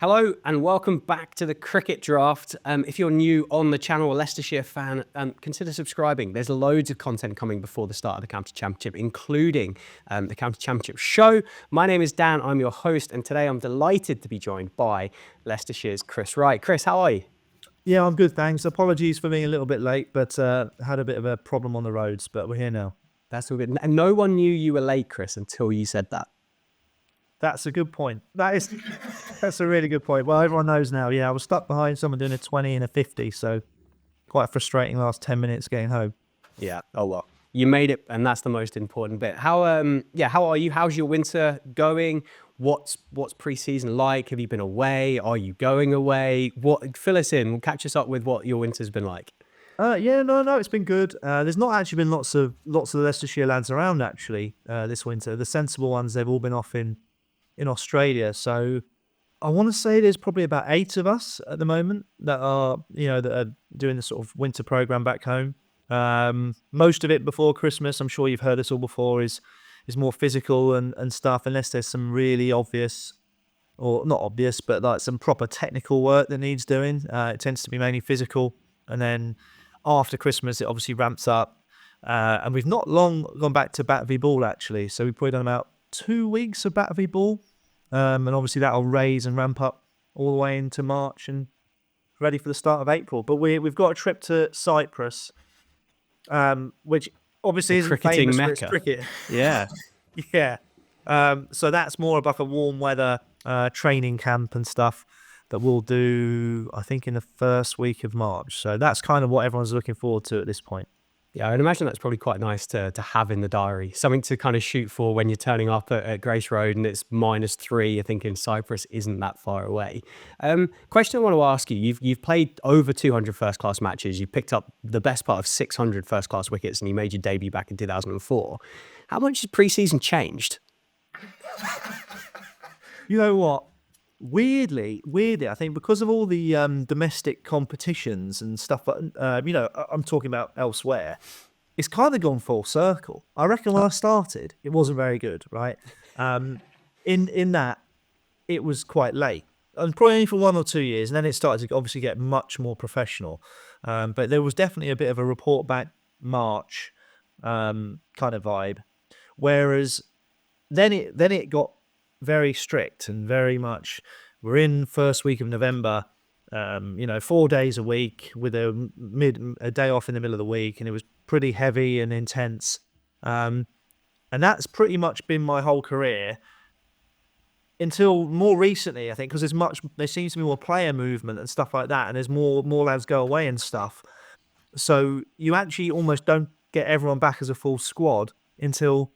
Hello and welcome back to the Cricket Draft. If you're new on the channel or Leicestershire fan, consider subscribing. There's loads of content coming before the start of the County Championship, including the County Championship show. My name is Dan, I'm your host, and today I'm delighted to be joined by Leicestershire's Chris Wright. Chris, how are you? Yeah, I'm good, thanks. Apologies for being a little bit late, but had a bit of a problem on the roads, but we're here now. That's all good. And no one knew you were late, Chris, until you said that. That's a good point. That's a really good point. Well, everyone knows now. Yeah, I was stuck behind someone doing a 20 and a 50, so quite a frustrating last 10 minutes getting home. Yeah. Oh well, you made it, and that's the most important bit. How are you? How's your winter going? What's pre-season like? Have you been away? Are you going away? Fill us in. We'll catch us up with what your winter's been like. No, it's been good. There's not actually been lots of the Leicestershire lads around actually this winter. The sensible ones, they've all been off in Australia. So I want to say there's probably about 8 of us at the moment that are doing the sort of winter program back home. Most of it before Christmas, I'm sure you've heard this all before, is more physical and stuff, unless there's some really obvious, or not obvious, but like some proper technical work that needs doing. It tends to be mainly physical. And then after Christmas, it obviously ramps up. And we've not long gone back to bat v ball actually. So we've probably done about 2 weeks of bat v ball. And obviously that'll raise and ramp up all the way into March and ready for the start of April. But we've got a trip to Cyprus, which obviously isn't famous for its cricket. Yeah. Yeah. So that's more of like a warm weather training camp and stuff that we'll do, I think, in the first week of March. So that's kind of what everyone's looking forward to at this point. Yeah, I'd imagine that's probably quite nice to have in the diary. Something to kind of shoot for when you're turning up at Grace Road and it's -3. You're thinking Cyprus isn't that far away. Question I want to ask you, you've played over 200 first-class matches. You picked up the best part of 600 first-class wickets and you made your debut back in 2004. How much has pre-season changed? You know what? Weirdly, I think because of all the domestic competitions and stuff, I'm talking about elsewhere, it's kind of gone full circle. I reckon when I started, it wasn't very good, right? In that, it was quite late. And probably only for 1 or 2 years, and then it started to obviously get much more professional. But there was definitely a bit of a report back March kind of vibe. Whereas then it got very strict and very much, we're in first week of November, 4 days a week with a day off in the middle of the week, and it was pretty heavy and intense. And that's pretty much been my whole career until more recently, I think, because there seems to be more player movement and stuff like that, and there's more lads go away and stuff. So you actually almost don't get everyone back as a full squad until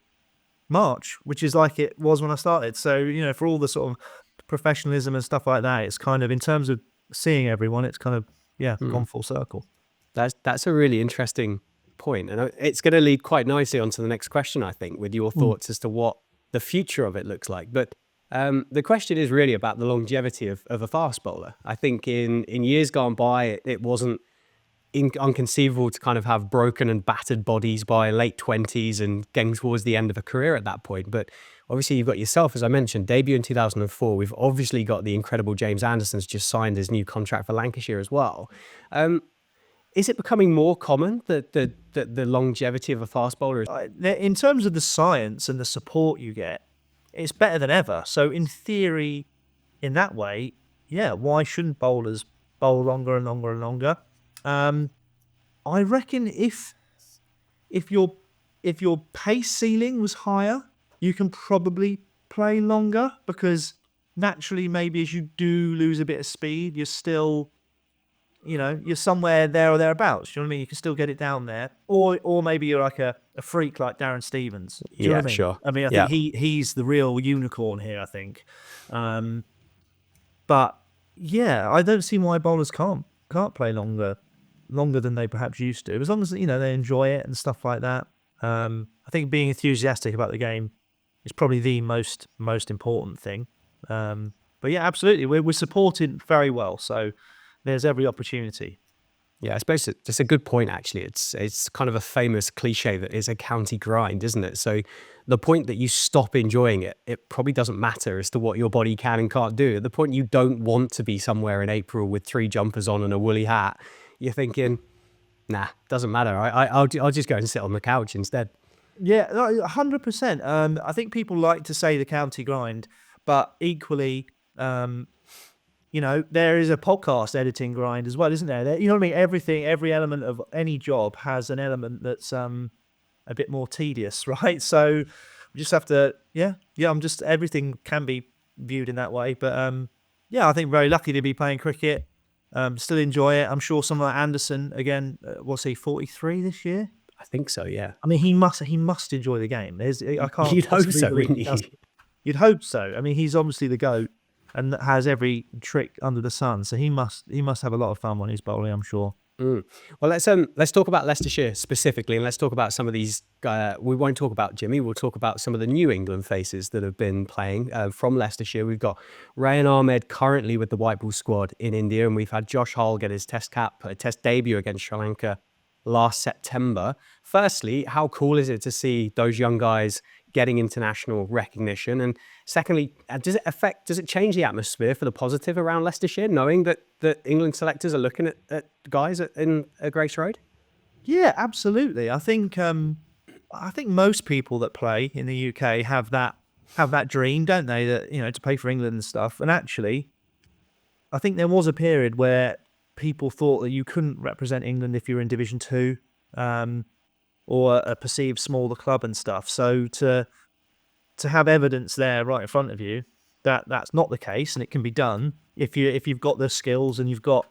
March, which is like it was when I started. So, for all the sort of professionalism and stuff like that, it's kind of, in terms of seeing everyone, it's kind of, gone full circle. That's a really interesting point. And it's going to lead quite nicely onto the next question, I think, with your thoughts as to what the future of it looks like. But the question is really about the longevity of a fast bowler. I think in years gone by, it wasn't unconceivable to kind of have broken and battered bodies by late 20s and getting towards the end of a career at that point. But obviously you've got yourself, as I mentioned, debut in 2004. We've obviously got the incredible James Anderson's just signed his new contract for Lancashire as well. Is it becoming more common that the longevity of a fast bowler is... In terms of the science and the support you get, it's better than ever. So in theory, in that way, why shouldn't bowlers bowl longer and longer and longer? I reckon if your pace ceiling was higher, you can probably play longer, because naturally, maybe as you do lose a bit of speed, you're still, you're somewhere there or thereabouts. You know what I mean? You can still get it down there, or maybe you're like a freak like Darren Stevens. Do you know what I mean? Sure. I mean, I think he's the real unicorn here, I think. But I don't see why bowlers can't play longer than they perhaps used to, as long as they enjoy it and stuff like that. I think being enthusiastic about the game is probably the most important thing. But absolutely, we're supported very well, so there's every opportunity. Yeah, I suppose it's a good point, actually. It's kind of a famous cliche that is a county grind, isn't it? So the point that you stop enjoying it, it probably doesn't matter as to what your body can and can't do. At the point you don't want to be somewhere in April with 3 jumpers on and a woolly hat, you're thinking, nah, doesn't matter. I'll just go and sit on the couch instead. Yeah, 100%. I think people like to say the county grind, but equally, there is a podcast editing grind as well, isn't there? You know what I mean? Every element of any job has an element that's a bit more tedious, right? So we just have to, everything can be viewed in that way. But I think very lucky to be playing cricket. Still enjoy it. I'm sure someone like Anderson, again, was he 43 this year? I think so, yeah. I mean, he must enjoy the game. I can't. You'd hope so, believe wouldn't he you? doesn't. You'd hope so. I mean, he's obviously the GOAT and has every trick under the sun. So he must have a lot of fun when he's bowling, I'm sure. Well, let's talk about Leicestershire specifically, and let's talk about some of these. We won't talk about Jimmy. We'll talk about some of the New England faces that have been playing from Leicestershire. We've got Rehan Ahmed currently with the white ball squad in India, and we've had Josh Hull get his test debut against Sri Lanka last September. Firstly, how cool is it to see those young guys getting international recognition? And secondly, does it change the atmosphere for the positive around Leicestershire, knowing that England selectors are looking at guys in Grace Road? Yeah, absolutely. I think most people that play in the UK have that dream, don't they? That to play for England and stuff. And actually, I think there was a period where people thought that you couldn't represent England if you're in Division 2 or a perceived smaller club and stuff. So to have evidence there right in front of you that that's not the case and it can be done if you've got the skills and you've got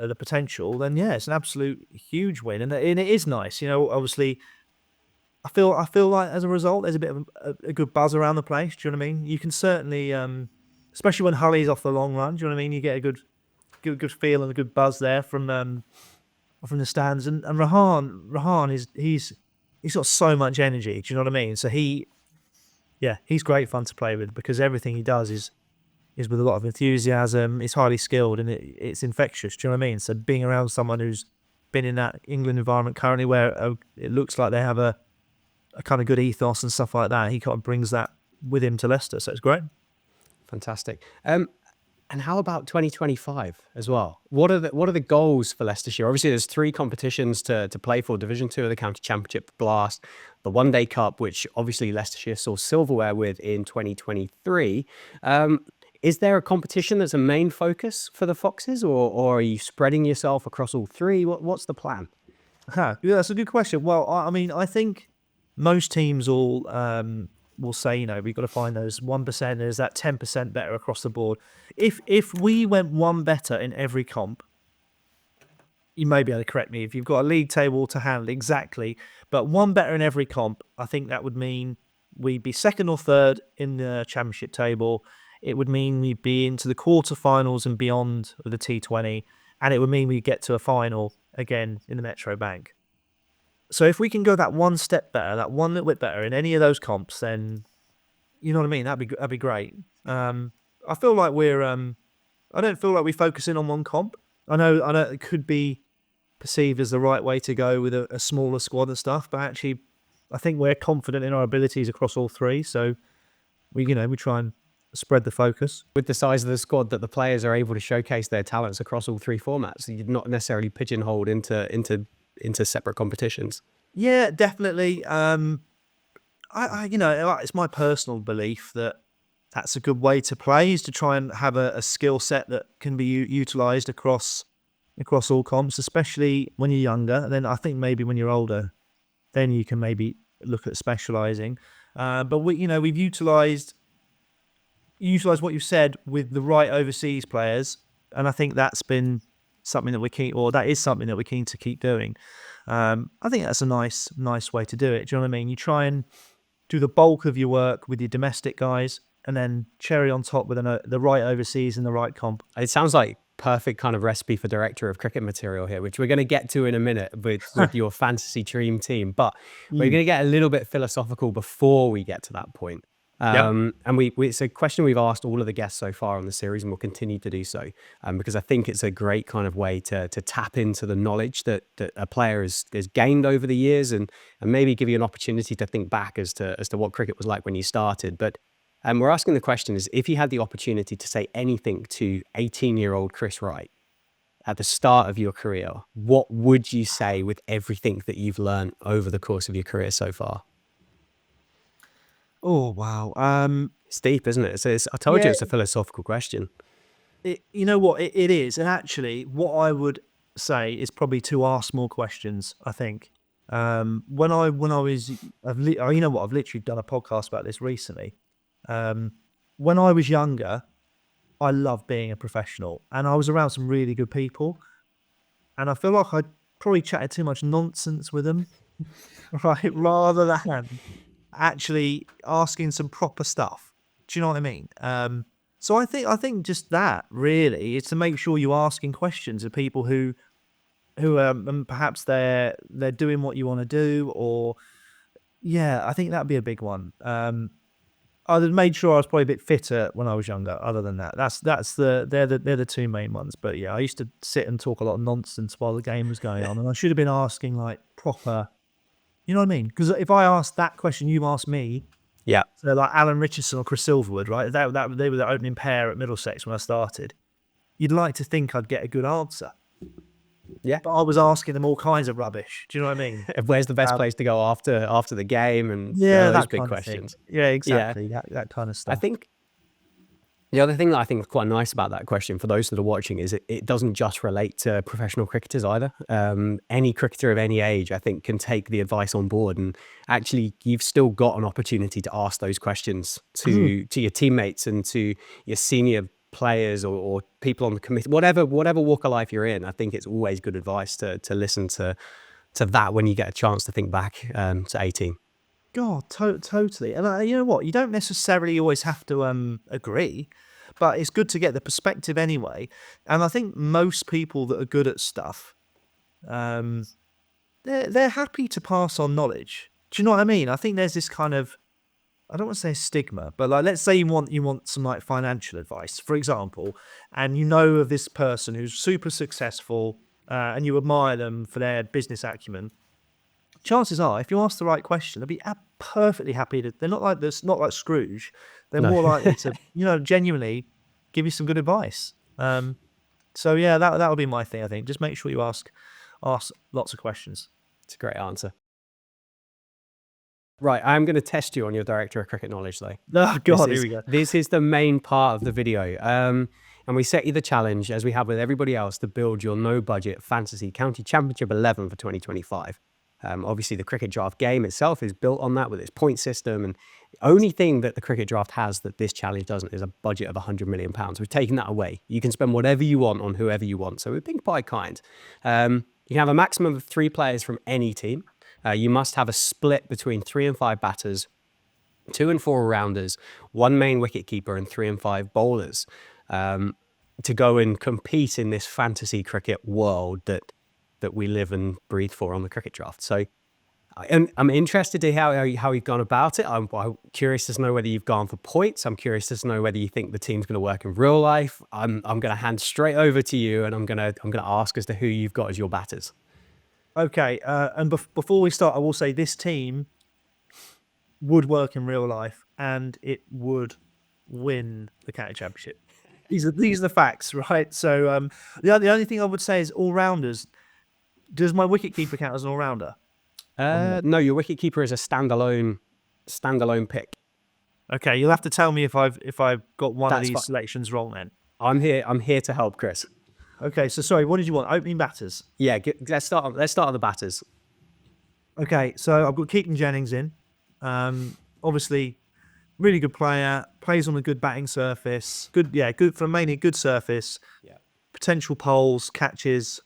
the potential, then yeah, it's an absolute huge win, and it is nice. Obviously, I feel like as a result, there's a bit of a good buzz around the place. Do you know what I mean? You can certainly, especially when Hulley's off the long run. Do you know what I mean? You get a good feel and a good buzz there from the stands. And Rehan he's got so much energy. Do you know what I mean? So he's great fun to play with because everything he does is with a lot of enthusiasm. He's highly skilled and it's infectious. Do you know what I mean? So being around someone who's been in that England environment currently, where it looks like they have a kind of good ethos and stuff like that, he kind of brings that with him to Leicester. So it's great. Fantastic. And how about 2025 as well? What are the goals for Leicestershire? Obviously, there's 3 competitions to play for: Division 2 of the County Championship Blast, the One Day Cup, which obviously Leicestershire saw silverware with in 2023. Is there a competition that's a main focus for the Foxes, or are you spreading yourself across all 3? What's the plan? Yeah, that's a good question. Well, I mean, I think most teams will say, we've got to find those 1%ers, that 10% better across the board. If we went one better in every comp, you may be able to correct me if you've got a league table to handle exactly, but one better in every comp, I think that would mean we'd be second or third in the championship table. It would mean we'd be into the quarterfinals and beyond of the T20, and it would mean we'd get to a final again in the Metro Bank. So if we can go that one step better, that one little bit better in any of those comps, then you know what I mean. That'd be great. I feel like I don't feel like we focus in on one comp. I know it could be perceived as the right way to go with a smaller squad and stuff, but actually, I think we're confident in our abilities across all 3. So we try and spread the focus with the size of the squad that the players are able to showcase their talents across all 3 formats. You're not necessarily pigeonholed into separate competitions. Yeah, definitely. It's my personal belief that that's a good way to play, is to try and have a skill set that can be utilised across all comps, especially when you're younger. And then I think maybe when you're older, then you can maybe look at specialising. But we've utilised what you've said with the right overseas players, and I think that's been something that that is something that we're keen to keep doing. I think that's a nice way to do it. Do you know what I mean? You try and do the bulk of your work with your domestic guys, and then cherry on top with the right overseas and the right comp. It sounds like perfect kind of recipe for director of cricket material here, which we're going to get to in a minute with your fantasy dream team. But we're going to get a little bit philosophical before we get to that point. Yep. And it's a question we've asked all of the guests so far on the series, and we'll continue to do so, because I think it's a great kind of way to tap into the knowledge that a player has gained over the years, and maybe give you an opportunity to think back as to what cricket was like when you started. But we're asking the question is, if you had the opportunity to say anything to 18-year-old Chris Wright at the start of your career, what would you say with everything that you've learned over the course of your career so far? Oh, wow. It's deep, isn't it? I told you Yeah, it's a philosophical question. you know what? It is. And actually, what I would say is probably to ask more questions, I think. When I was, you know what? I've literally done a podcast about this recently. When I was younger, I loved being a professional, and I was around some really good people, and I feel like I probably chatted too much nonsense with them, right? Rather than actually asking some proper stuff. Do you know what I mean? So I think just that really is to make sure you're asking questions of people who perhaps they're doing what you want to do, or yeah, I think that'd be a big one. I'd have made sure I was probably a bit fitter when I was younger. Other than that, they're the two main ones. But yeah, I used to sit and talk a lot of nonsense while the game was going on, and I should have been asking like proper. You know what I mean? Because if I asked that question, you asked me. Yeah. So like Alan Richardson or Chris Silverwood, right? That they were the opening pair at Middlesex when I started. You'd like to think I'd get a good answer, Yeah. but I was asking them all kinds of rubbish. Do you know what I mean? Where's the best place to go after the game, and Yeah, those that big kind of thing. questions? Yeah, Yeah. exactly. That kind of I stuff. think the other thing that I think is quite nice about that question for those that are watching is it doesn't just relate to professional cricketers either. Any cricketer of any age, I think, can take the advice on board, and actually you've still got an opportunity to ask those questions to your teammates and to your senior players, or people on the committee, whatever walk of life you're in. I think it's always good advice to listen to that when you get a chance to think back to 18. God, totally. And you know what? You don't necessarily always have to agree, but it's good to get the perspective anyway. And I think most people that are good at stuff, um, they're happy to pass on knowledge. Do you know what I mean? I think there's this kind of, I don't want to say stigma, but like let's say you want some like financial advice, for example, and you know of this person who's super successful, and you admire them for their business acumen. Chances are, if you ask the right question, they'll be perfectly happy to. They're not like this, not like Scrooge. They're No. more likely to, genuinely give you some good advice. So yeah, that would be my thing. I think just make sure you ask lots of questions. It's a great answer. Right, I'm going to test you on your director of cricket knowledge, though. Oh God, here we go. This is the main part of the video. And we set you the challenge, as we have with everybody else, to build your no-budget fantasy county championship 11 for 2025. Obviously, the cricket draft game itself is built on that with its point system. And the only thing that the cricket draft has that this challenge doesn't is a budget of £100 million. We've taken that away. You can spend whatever you want on whoever you want. So we've been quite kind. You can have a maximum of 3 players from any team. You must have a split between 3 and 5 batters, 2 and 4 rounders, 1 main wicket keeper, and 3 and 5 bowlers, to go and compete in this fantasy cricket world that we live and breathe for on the cricket draft. So I'm interested to hear how you've gone about it. I'm curious to know whether you've gone for points. I'm curious to know whether you think the team's going to work in real life. I'm going to hand straight over to you, and I'm going to ask as to who you've got as your batters. Okay, and before we start, I will say this team would work in real life, and it would win the county championship. These are the facts, right? So the only thing I would say is all rounders. Does my wicketkeeper count as an all rounder? No, your wicketkeeper is a standalone pick. Okay, you'll have to tell me if I've got one of That's these fine. selections wrong then. I'm here to help, Chris. Okay, so sorry, what did you want? Opening batters. Yeah, let's start on the batters. Okay, so I've got Keaton Jennings in. Obviously, really good player. Plays on a good batting surface. Good for mainly good surface. Yeah. Potential poles, catches.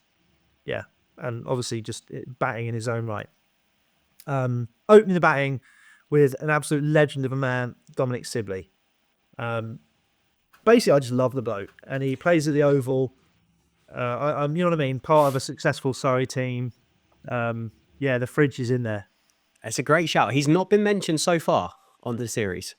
Yeah, and obviously just batting in his own right. Opening the batting with an absolute legend of a man, Dominic Sibley. Basically, I just love the bloke, and he plays at the Oval. I'm, you know what I mean, part of a successful Surrey team. Yeah, the fridge is in there. It's a great shout. He's not been mentioned so far on the series.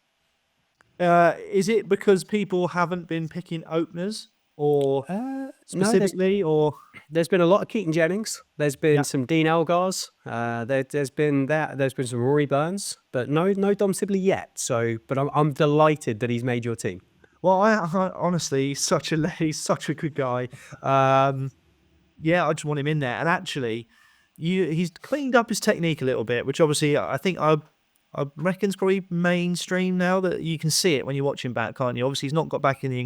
Is it because people haven't been picking openers, or No, specifically, or there's been a lot of Keaton Jennings. There's been yeah? some Dean Elgars. There's been some Rory Burns, but no Dom Sibley yet. So, but I'm delighted that he's made your team. Well, I honestly, he's such a good guy. Yeah, I just want him in there. And actually, he's cleaned up his technique a little bit, which obviously I reckon's probably mainstream now, that you can see it when you watch him back, can't you? Obviously, he's not got back in the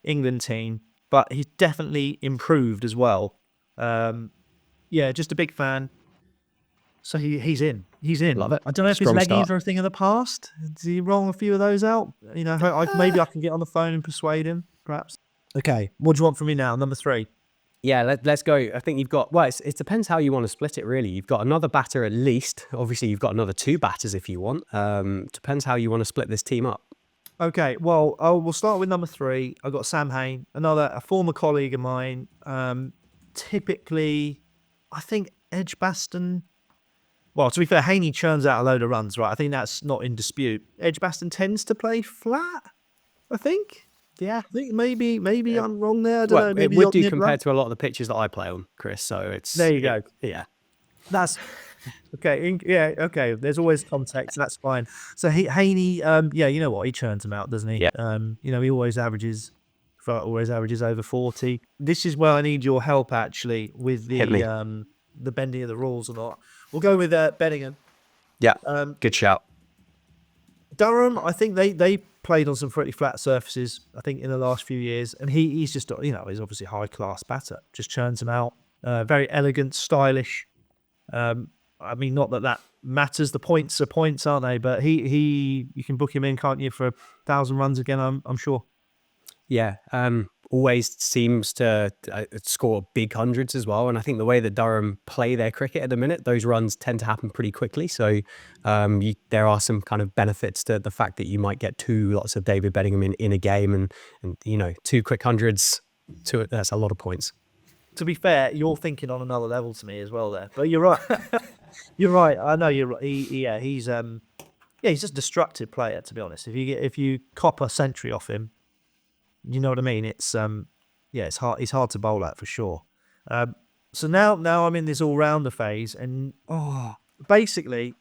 England team, but he's definitely improved as well. Yeah, just a big fan. So he's in. He's in. Love it. I don't know if his Strong leggies start. are a thing of the past. Did he roll a few of those out? You know, maybe I can get on the phone and persuade him, perhaps. Okay, what do you want from me now? Number 3. Yeah, let's go. I think you've got, well, it depends how you want to split it, really. You've got another batter at least. Obviously, you've got another 2 batters if you want. Depends how you want to split this team up. Okay, well, we'll start with number 3. I've got Sam Hain, a former colleague of mine. Typically, I think Edgbaston. Well, to be fair, Haney churns out a load of runs, right? I think that's not in dispute. Edgbaston tends to play flat, I think. Yeah, I think maybe I'm wrong there. I don't know. Maybe it would do compared to a lot of the pitches that I play on, Chris. So it's there. You go. Yeah, That's okay. Yeah, okay. There's always context. That's fine. So Haney, yeah, you know what? He churns them out, doesn't he? Yeah. You know, he always averages over 40. This is where I need your help actually with the bending of the rules or not. We'll go with Benningham. yeah. Good shout. Durham, I think they played on some pretty flat surfaces, I think, in the last few years. And he's just, you know, he's obviously a high-class batter. Just churns them out. Very elegant, stylish. I mean, not that matters. The points are points, aren't they? But you can book him in, can't you, for 1,000 runs again, I'm sure. Yeah, always seems to score big hundreds as well. And I think the way that Durham play their cricket at the minute, those runs tend to happen pretty quickly. So there are some kind of benefits to the fact that you might get 2 lots of David Bedingham in a game, and you know, 2 quick hundreds. That's a lot of points. To be fair, you're thinking on another level to me as well there. But you're right. You're right. I know you're right. He's just a destructive player, to be honest. If you cop a century off him, you know what I mean? It's it's hard. He's hard to bowl at for sure. So now I'm in this all-rounder phase, and basically,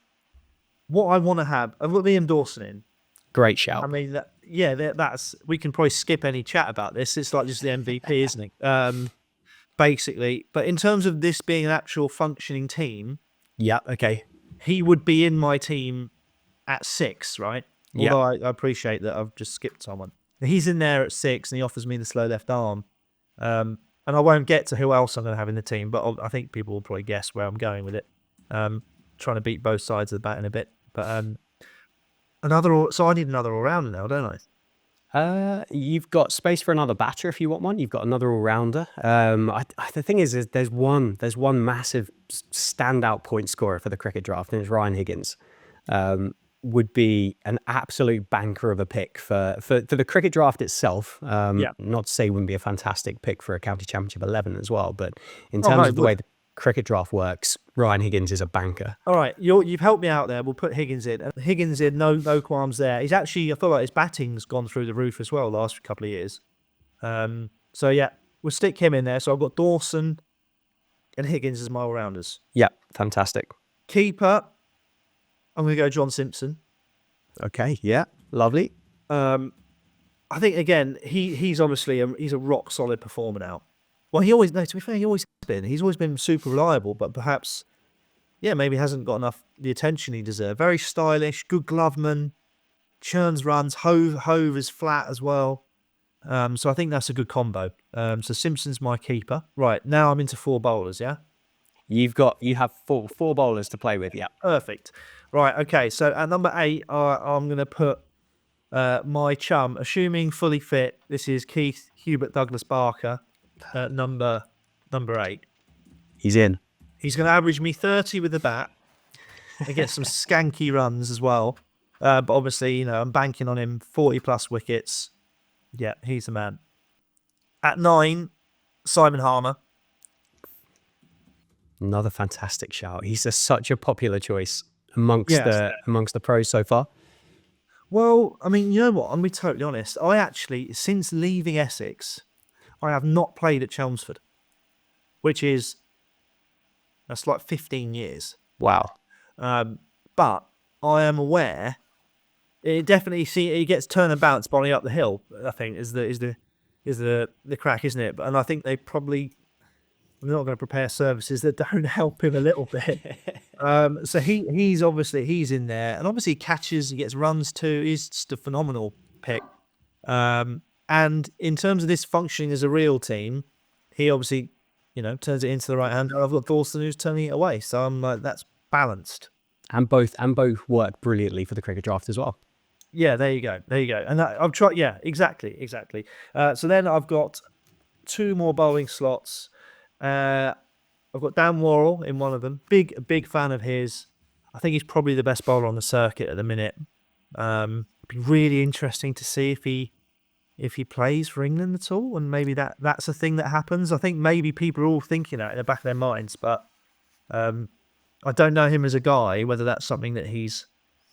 what I want to have, I've got Liam Dawson in. Great shout. I mean, that's we can probably skip any chat about this. It's like just the MVP, isn't it? Basically, but in terms of this being an actual functioning team, Yeah. Okay. he would be in my team at 6, right? Yeah. Although I appreciate that I've just skipped someone. He's in there at 6, and he offers me the slow left arm. And I won't get to who else I'm going to have in the team, but I think people will probably guess where I'm going with it. Trying to beat both sides of the bat in a bit. But so I need another all-rounder now, don't I? You've got space for another batter if you want one. You've got another all-rounder. The thing is there's one massive standout point scorer for the cricket draft, and it's Ryan Higgins. Would be an absolute banker of a pick for the cricket draft itself. Not to say it wouldn't be a fantastic pick for a county championship 11 as well, but in terms of the way the cricket draft works, Ryan Higgins is a banker. All right, you've helped me out there. We'll put Higgins in. No qualms there. He's actually, I feel like his batting's gone through the roof as well the last couple of years. So yeah, we'll stick him in there. So I've got Dawson and Higgins as my all-rounders. Yeah, fantastic. Keeper, I'm going to go John Simpson. Okay, yeah, lovely. I think, again, he's obviously he's a rock-solid performer now. Well, to be fair, he always has been. He's always been super reliable, but perhaps, maybe hasn't got enough the attention he deserved. Very stylish, good gloveman, churns runs, hove is flat as well. So I think that's a good combo. So Simpson's my keeper. Right, now I'm into 4 bowlers, yeah? You have four bowlers to play with, yeah. Perfect. Right, okay, so at number 8, I'm going to put my chum, assuming fully fit. This is Keith Hubert Douglas Barker at number 8. He's in. He's going to average me 30 with the bat and get some skanky runs as well. But obviously, I'm banking on him, 40-plus wickets. Yeah, he's the man. At 9, Simon Harmer. Another fantastic shout. He's such a popular choice amongst the pros so far. Well, I mean, you know what? I'm gonna be totally honest. I actually, since leaving Essex, I have not played at Chelmsford, which is that's like 15 years. Wow. But I am aware it definitely it gets turn and bounce bowling up the hill. I think is the crack, isn't it? And I think they probably I'm not going to prepare services that don't help him a little bit. So he's in there, and obviously he catches, he gets runs too. He's just a phenomenal pick. And in terms of this functioning as a real team, he obviously, turns it into the right hand. And I've got Dawson who's turning it away. So I'm like, that's balanced. And both work brilliantly for the cricket draft as well. Yeah, there you go. And I've tried. Yeah, exactly. So then I've got 2 more bowling slots. I've got Dan Worrell in one of them. Big fan of his. I think he's probably the best bowler on the circuit at the minute. It'd be really interesting to see if he plays for England at all, and maybe that's a thing that happens. I think maybe people are all thinking that in the back of their minds, but I don't know him as a guy, whether that's something that he's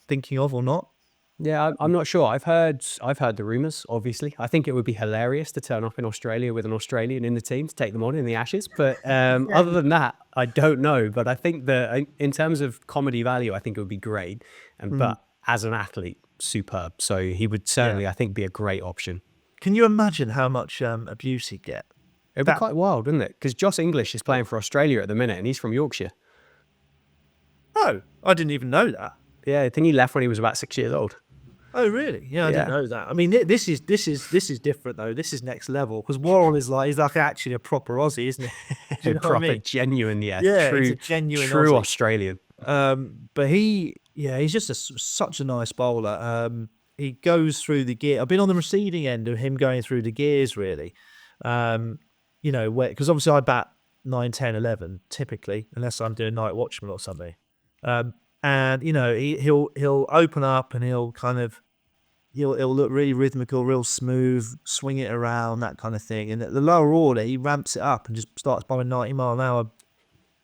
thinking of or not. Yeah, I'm not sure. I've heard the rumours, obviously. I think it would be hilarious to turn up in Australia with an Australian in the team to take them on in the Ashes. But other than that, I don't know. But I think in terms of comedy value, I think it would be great. But as an athlete, superb. So he would certainly, I think, be a great option. Can you imagine how much abuse he'd get? It'd be quite wild, wouldn't it? Because Josh English is playing for Australia at the minute, and he's from Yorkshire. Oh, I didn't even know that. Yeah, I think he left when he was about 6 years old. Oh, really? Yeah, I didn't know that. I mean, this is different though. This is next level because Worrell he's like actually a proper Aussie, isn't he? Proper, genuine, yeah, true, he's a genuine true Aussie. Australian. But he's just such a nice bowler. He goes through the gear. I've been on the receiving end of him going through the gears, really. Because obviously I bat 9, 10, 11 typically, unless I'm doing night watchman or something. And he'll open up and he'll look really rhythmical, real smooth, swing it around, that kind of thing. And at the lower order, he ramps it up and just starts bowling 90 mile an hour,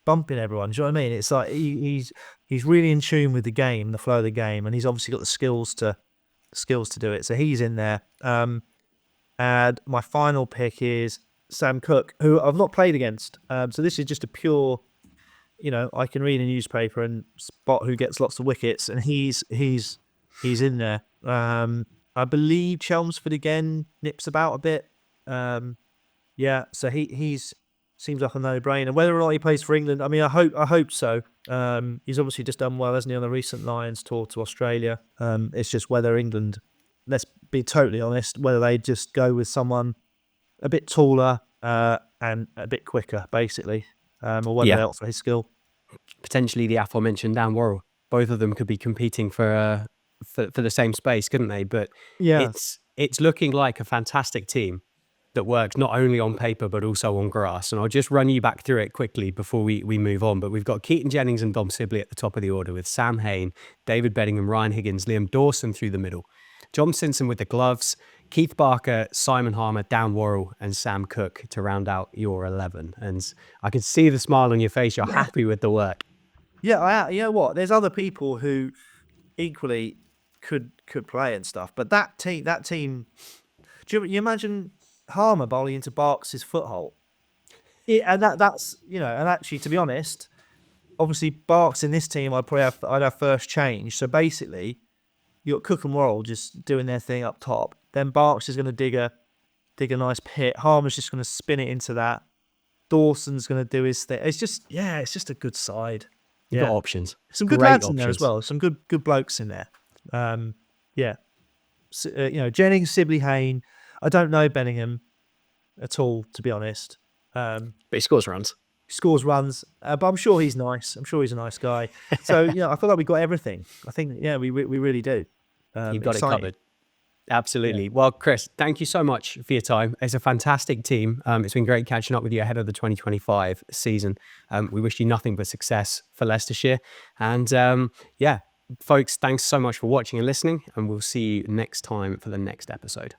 bumping everyone. Do you know what I mean? It's like he's really in tune with the game, the flow of the game, and he's obviously got the skills to do it. So he's in there. And my final pick is Sam Cook, who I've not played against. So this is just a pure, I can read a newspaper and spot who gets lots of wickets, and he's in there. I believe Chelmsford again nips about a bit. So he's seems like a no-brainer. Whether or not he plays for England, I mean, I hope so. He's obviously just done well, hasn't he, on the recent Lions tour to Australia. It's just whether England, let's be totally honest, whether they just go with someone a bit taller and a bit quicker, basically, or whether they opt for his skill. Potentially the aforementioned Dan Worrell. Both of them could be competing for the same space, couldn't they? But it's looking like a fantastic team that works not only on paper but also on grass. And I'll just run you back through it quickly before we move on. But we've got Keaton Jennings and Dom Sibley at the top of the order, with Sam Hain, David Beddingham, Ryan Higgins, Liam Dawson through the middle, John Simpson with the gloves, Keith Barker, Simon Harmer, Dan Worrell and Sam Cook to round out your 11. And I can see the smile on your face. You're happy with the work. Yeah, you know what? There's other people who equally could play and stuff, but that team. Do you imagine Harmer bowling into Barks' foothole? And that's and actually, to be honest, obviously Barks in this team, I'd have first change. So basically, you got Cook and Worrell just doing their thing up top. Then Barks is going to dig a nice pit. Harmer's just going to spin it into that. Dawson's going to do his thing. It's just a good side. You've got options. Some good lads in there as well. Some good blokes in there. Jennings, Sibley, Hain. I don't know Beddingham at all, to be honest. But he scores runs. But I'm sure he's nice. I'm sure he's a nice guy. So I feel like we got everything. I think we really do. You've got it covered. Absolutely. Yeah. Well, Chris, thank you so much for your time. It's a fantastic team. It's been great catching up with you ahead of the 2025 season. We wish you nothing but success for Leicestershire. And folks, thanks so much for watching and listening. And we'll see you next time for the next episode.